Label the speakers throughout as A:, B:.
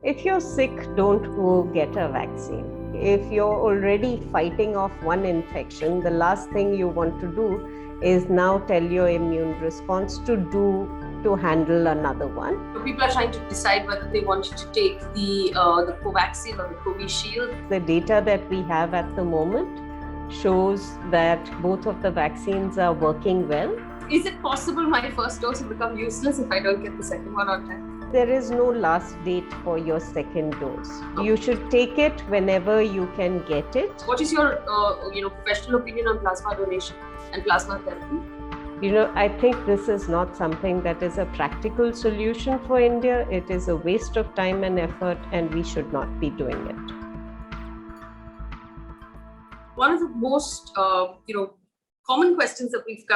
A: If you're sick, don't go get a vaccine. If you're already fighting off one infection, the last thing you want to do is now tell your immune response to handle another one.
B: People are trying to decide whether they want to take the Covaxin or the Covishield.
A: The data that we have at the moment shows that both of the vaccines are working well.
B: Is it possible my first dose will become useless if I don't get the second one on time?
A: There is no last date for your second dose. You should take it whenever you can get it.
B: What is your professional opinion on plasma donation and plasma therapy?
A: I think this is not something that is a practical solution for India. It is a waste of time and effort, and we should not be doing it.
B: One of the most common questions that we've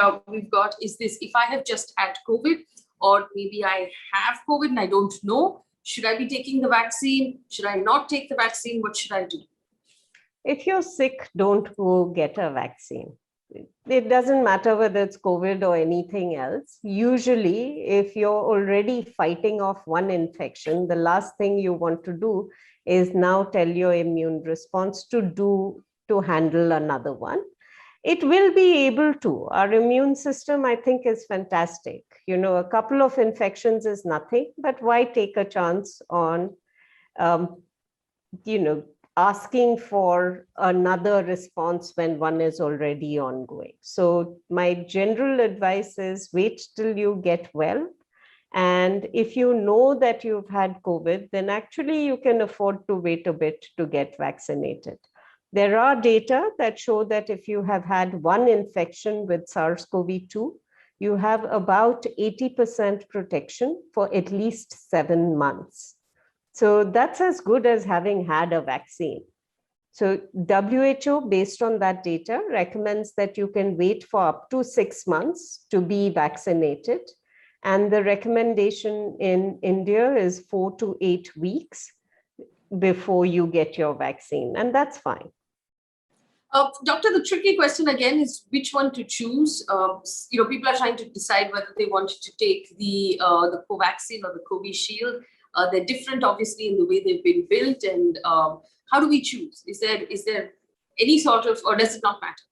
B: got is this: if I have just had COVID, or maybe I have COVID and I don't know, should I be taking the vaccine? Should I not take the vaccine? What should I do?
A: If you're sick, don't go get a vaccine. It doesn't matter whether it's COVID or anything else. Usually, if you're already fighting off one infection, the last thing you want to do is now tell your immune response to handle another one. It will be able to. Our immune system, I think, is fantastic. A couple of infections is nothing, but why take a chance on, asking for another response when one is already ongoing? So my general advice is wait till you get well. And if you know that you've had COVID, then actually you can afford to wait a bit to get vaccinated. There are data that show that if you have had one infection with SARS-CoV-2, you have about 80% protection for at least 7 months. So that's as good as having had a vaccine. So WHO, based on that data, recommends that you can wait for up to 6 months to be vaccinated. And the recommendation in India is 4 to 8 weeks before you get your vaccine, and that's fine.
B: Doctor, the tricky question again is which one to choose. People are trying to decide whether they want to take the Covaxin or the Covishield. They're different, obviously, in the way they've been built. And how do we choose? Is there any sort of, or does it not matter?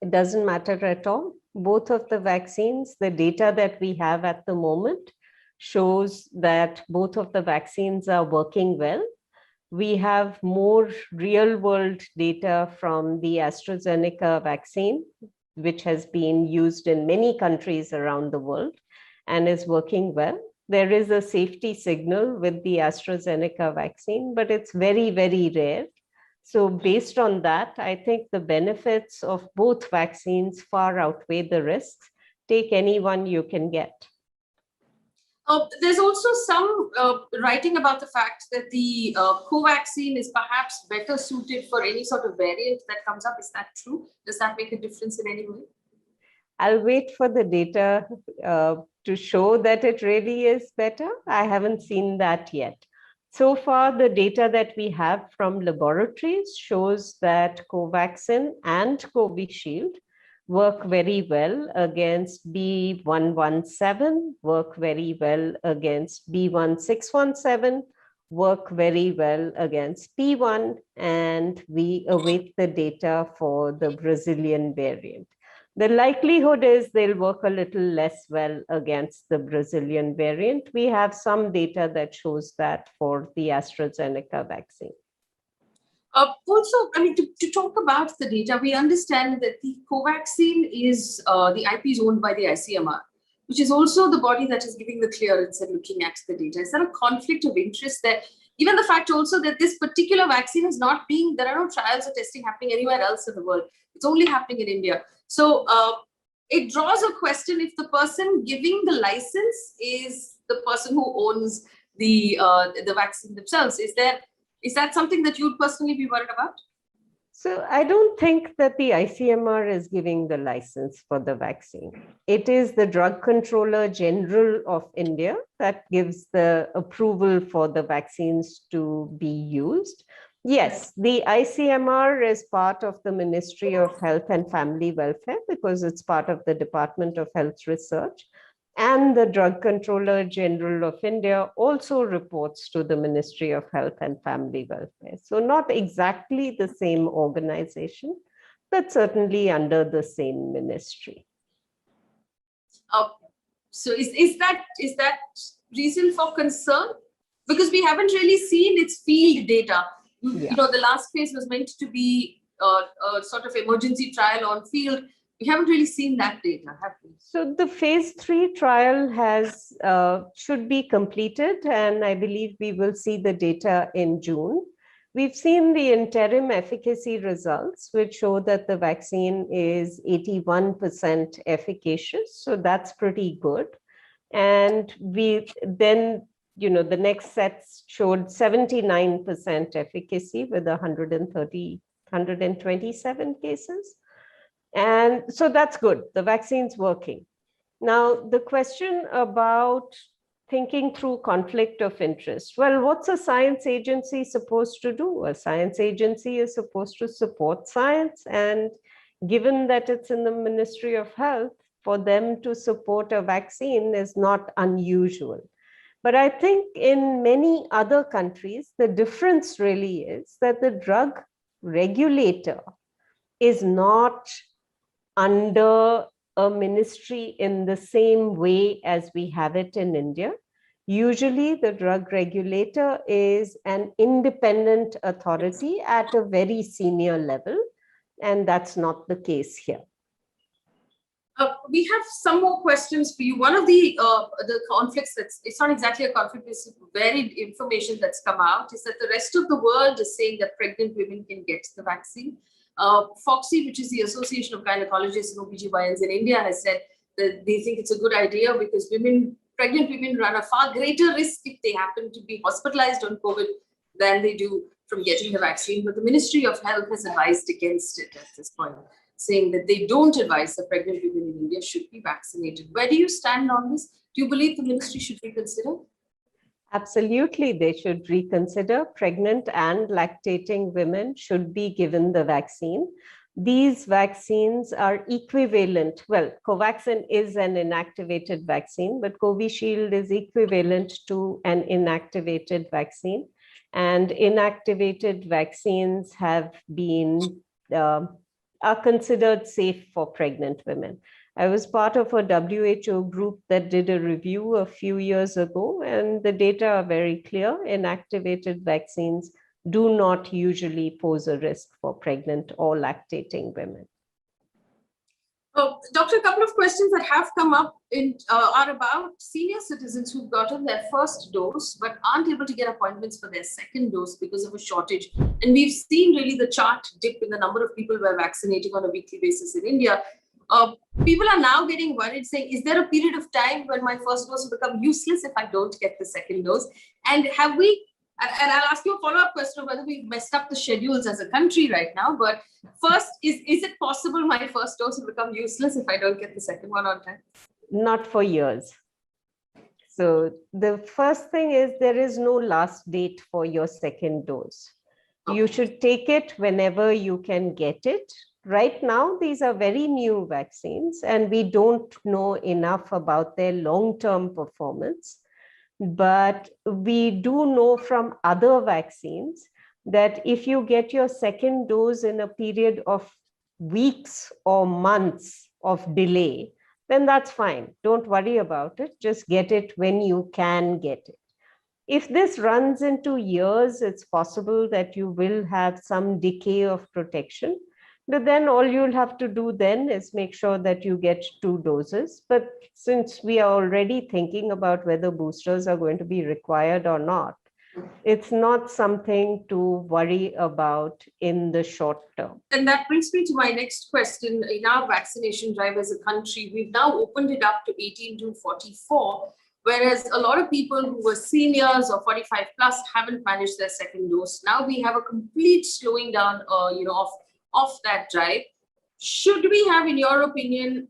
A: It doesn't matter at all. Both of the vaccines, the data that we have at the moment shows that both of the vaccines are working well. We have more real-world data from the AstraZeneca vaccine, which has been used in many countries around the world and is working well. There is a safety signal with the AstraZeneca vaccine, but it's very, very rare. So based on that, I think the benefits of both vaccines far outweigh the risks. Take any one you can get.
B: There's also some writing about the fact that the Covaxin is perhaps better suited for any sort of variant that comes up. Is that true? Does that make a difference in any way?
A: I'll wait for the data to show that it really is better. I haven't seen that yet. So far, the data that we have from laboratories shows that Covaxin and Covishield work very well against B117, work very well against B1617, work very well against P1, and we await the data for the Brazilian variant. The likelihood is they'll work a little less well against the Brazilian variant. We have some data that shows that for the AstraZeneca vaccine.
B: Also, to talk about the data, we understand that the Covaxin is, the IP is owned by the ICMR, which is also the body that is giving the clearance and looking at the data. Is there a conflict of interest there? Even the fact also that this particular vaccine is not being, there are no trials or testing happening anywhere else in the world. It's only happening in India. So it draws a question if the person giving the license is the person who owns the vaccine themselves. Is that something that you'd personally be worried about?
A: So I don't think that the ICMR is giving the license for the vaccine. It is the Drug Controller General of India that gives the approval for the vaccines to be used. Yes, the ICMR is part of the Ministry of Health and Family Welfare because it's part of the Department of Health Research. And the Drug Controller General of India also reports to the Ministry of Health and Family Welfare. So not exactly the same organization, but certainly under the same ministry.
B: So is that reason for concern? Because we haven't really seen its field data.
A: Yeah.
B: You know, the last phase was meant to be a sort of emergency trial on field. We haven't really seen that data, have we?
A: So the phase 3 trial should be completed, and I believe we will see the data in June. We've seen the interim efficacy results, which show that the vaccine is 81% efficacious. So that's pretty good. And the next sets showed 79% efficacy with 127 cases. And so that's good. The vaccine's working. Now, the question about thinking through conflict of interest. Well, what's a science agency supposed to do? A science agency is supposed to support science. And given that it's in the Ministry of Health, for them to support a vaccine is not unusual. But I think in many other countries, the difference really is that the drug regulator is not under a ministry in the same way as we have it in India. Usually the drug regulator is an independent authority at a very senior level, and that's not the case here.
B: We have some more questions for you. One of the conflicts it's not exactly a conflict, it's varied information that's come out, is that the rest of the world is saying that pregnant women can get the vaccine. FOGSI, which is the Association of Gynecologists and OBGYNs in India, has said that they think it's a good idea because pregnant women run a far greater risk if they happen to be hospitalized on COVID than they do from getting the vaccine. But the Ministry of Health has advised against it at this point, saying that they don't advise that pregnant women in India should be vaccinated. Where do you stand on this? Do you believe the ministry should reconsider?
A: Absolutely, they should reconsider. Pregnant and lactating women should be given the vaccine. These vaccines are equivalent. Well, Covaxin is an inactivated vaccine, but Covishield is equivalent to an inactivated vaccine. And inactivated vaccines have been are considered safe for pregnant women. I was part of a WHO group that did a review a few years ago, and the data are very clear. Inactivated vaccines do not usually pose a risk for pregnant or lactating women.
B: Doctor, a couple of questions that have come up are about senior citizens who've gotten their first dose but aren't able to get appointments for their second dose because of a shortage. And we've seen really the chart dip in the number of people we're vaccinating on a weekly basis in India. People are now getting worried, saying, is there a period of time when my first dose will become useless if I don't get the second dose? And have we, and I'll ask you a follow-up question of whether we've messed up the schedules as a country right now, but first, is it possible my first dose will become useless if I don't get the second one on time?
A: Not for years. So the first thing is there is no last date for your second dose. Okay. You should take it whenever you can get it. Right now, these are very new vaccines, and we don't know enough about their long-term performance. But we do know from other vaccines that if you get your second dose in a period of weeks or months of delay, then that's fine. Don't worry about it. Just get it when you can get it. If this runs into years, it's possible that you will have some decay of protection. But then all you'll have to do then is make sure that you get 2 doses. But since we are already thinking about whether boosters are going to be required or not, it's not something to worry about in the short term.
B: And that brings me to my next question. In our vaccination drive as a country, we've now opened it up to 18 to 44, whereas a lot of people who were seniors or 45 plus haven't managed their second dose. Now we have a complete slowing down of that drive. Should we have, in your opinion,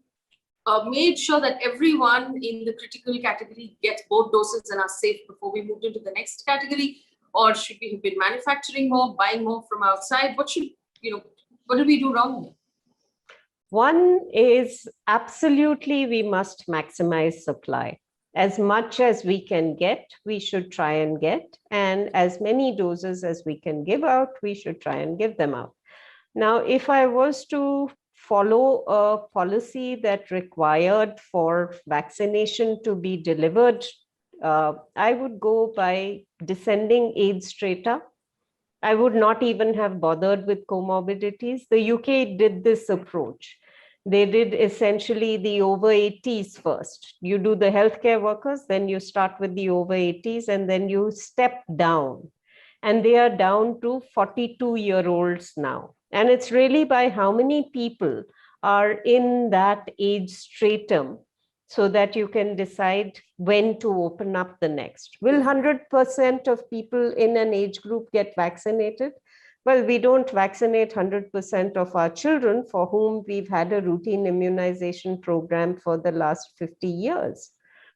B: made sure that everyone in the critical category gets both doses and are safe before we moved into the next category? Or should we have been manufacturing more, buying more from outside? What did we do wrong?
A: One is absolutely we must maximize supply. As much as we can get, we should try and get, and as many doses as we can give out, we should try and give them out. Now, if I was to follow a policy that required for vaccination to be delivered, I would go by descending age strata. I would not even have bothered with comorbidities. The UK did this approach. They did essentially the over 80s first. You do the healthcare workers, then you start with the over 80s, and then you step down. And they are down to 42-year-olds now. And it's really by how many people are in that age stratum so that you can decide when to open up the next. Will 100% of people in an age group get vaccinated? Well, we don't vaccinate 100% of our children for whom we've had a routine immunization program for the last 50 years.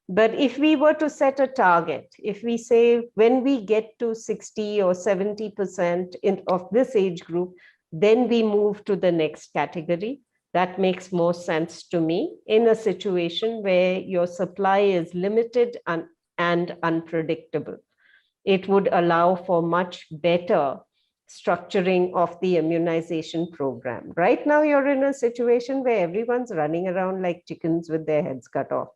A: But if we were to set a target, if we say when we get to 60 or 70% of this age group, then we move to the next category. That makes more sense to me in a situation where your supply is limited and unpredictable. It would allow for much better structuring of the immunization program. Right now, you're in a situation where everyone's running around like chickens with their heads cut off.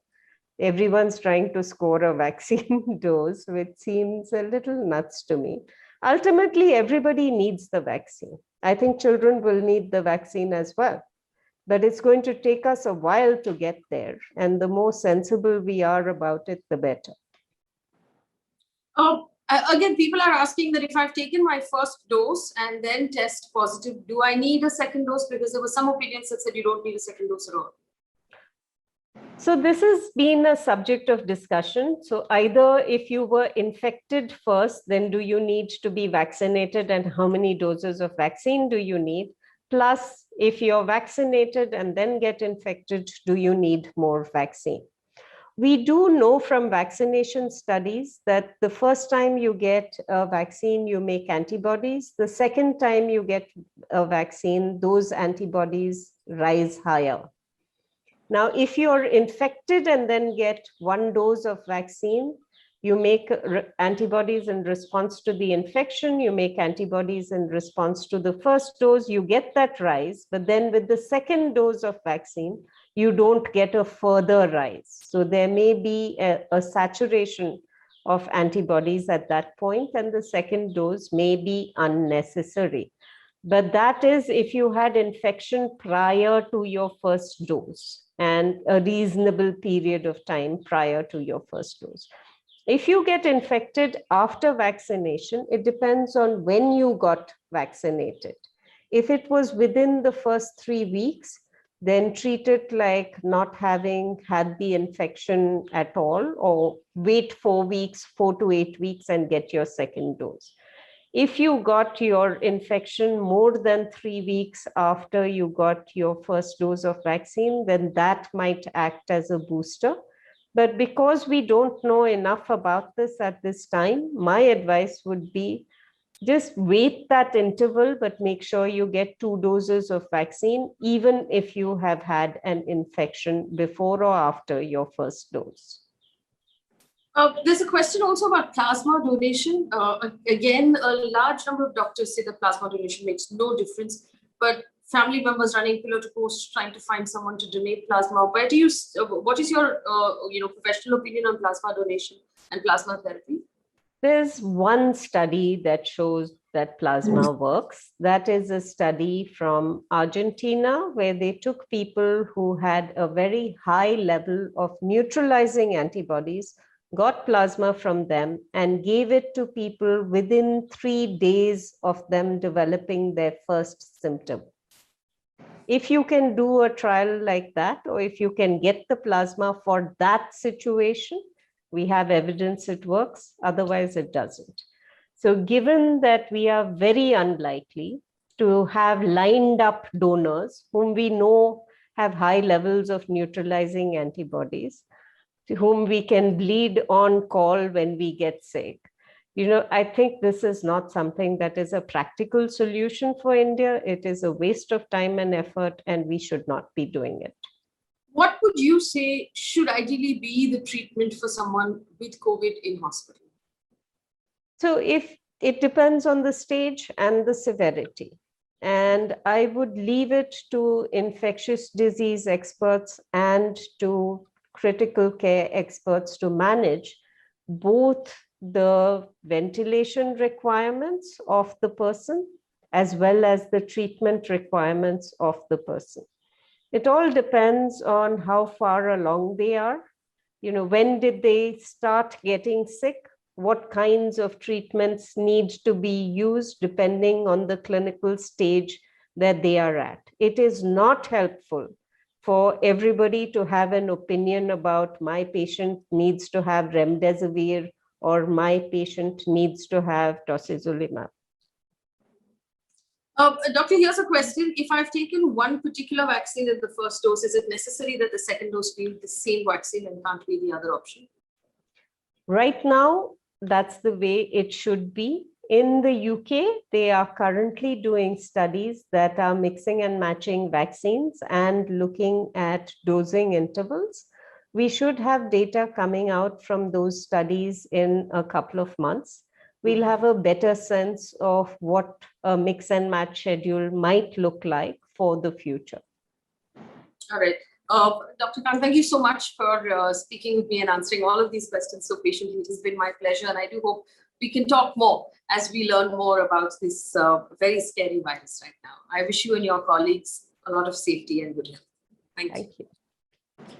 A: Everyone's trying to score a vaccine dose, which seems a little nuts to me. Ultimately, everybody needs the vaccine. I think children will need the vaccine as well. But it's going to take us a while to get there. And the more sensible we are about it, the better.
B: Again, people are asking that if I've taken my first dose and then test positive, do I need a second dose? Because there were some opinions that said you don't need a second dose at all.
A: So this has been a subject of discussion. So either if you were infected first, then do you need to be vaccinated, and how many doses of vaccine do you need? Plus, if you're vaccinated and then get infected, do you need more vaccine? We do know from vaccination studies that the first time you get a vaccine, you make antibodies. The second time you get a vaccine, those antibodies rise higher. Now, if you're infected and then get one dose of vaccine, you make antibodies in response to the infection, you make antibodies in response to the first dose, you get that rise, but then with the second dose of vaccine, you don't get a further rise. So there may be a saturation of antibodies at that point, and the second dose may be unnecessary. But that is if you had infection prior to your first dose and a reasonable period of time prior to your first dose. If you get infected after vaccination, it depends on when you got vaccinated. If it was within the first 3 weeks, then treat it like not having had the infection at all, or wait 4 weeks, 4 to 8 weeks, and get your second dose. If you got your infection more than 3 weeks after you got your first dose of vaccine, then that might act as a booster. But because we don't know enough about this at this time, my advice would be just wait that interval, but make sure you get 2 doses of vaccine, even if you have had an infection before or after your first dose.
B: There's a question also about plasma donation. Again, a large number of doctors say that plasma donation makes no difference, but family members running pillow to post trying to find someone to donate plasma. Where do you? What is your professional opinion on plasma donation and plasma therapy?
A: There's one study that shows that plasma works. That is a study from Argentina, where they took people who had a very high level of neutralizing antibodies, got plasma from them, and gave it to people within 3 days of them developing their first symptom. If you can do a trial like that, or if you can get the plasma for that situation, we have evidence it works, otherwise it doesn't. So given that we are very unlikely to have lined up donors whom we know have high levels of neutralizing antibodies, to whom we can bleed on call when we get sick, I think this is not something that is a practical solution for India. It is a waste of time and effort, and we should not be doing it.
B: What would you say should ideally be the treatment for someone with COVID in hospital?
A: So if it depends on the stage and the severity. And I would leave it to infectious disease experts and to critical care experts to manage both the ventilation requirements of the person as well as the treatment requirements of the person. It all depends on how far along they are. When did they start getting sick? What kinds of treatments need to be used depending on the clinical stage that they are at. It is not helpful for everybody to have an opinion about my patient needs to have remdesivir or my patient needs to have tocilizumab.
B: Doctor, here's a question. If I've taken one particular vaccine at the first dose, is it necessary that the second dose be the same vaccine and can't be the other option?
A: Right now, that's the way it should be. In the UK, they are currently doing studies that are mixing and matching vaccines and looking at dosing intervals. We should have data coming out from those studies in a couple of months. We'll have a better sense of what a mix and match schedule might look like for the future.
B: All right. Dr. Kant, thank you so much for speaking with me and answering all of these questions so patiently. It has been my pleasure, and I do hope we can talk more as we learn more about this very scary virus right now. I wish you and your colleagues a lot of safety and good health. Thank you.
A: Thank you.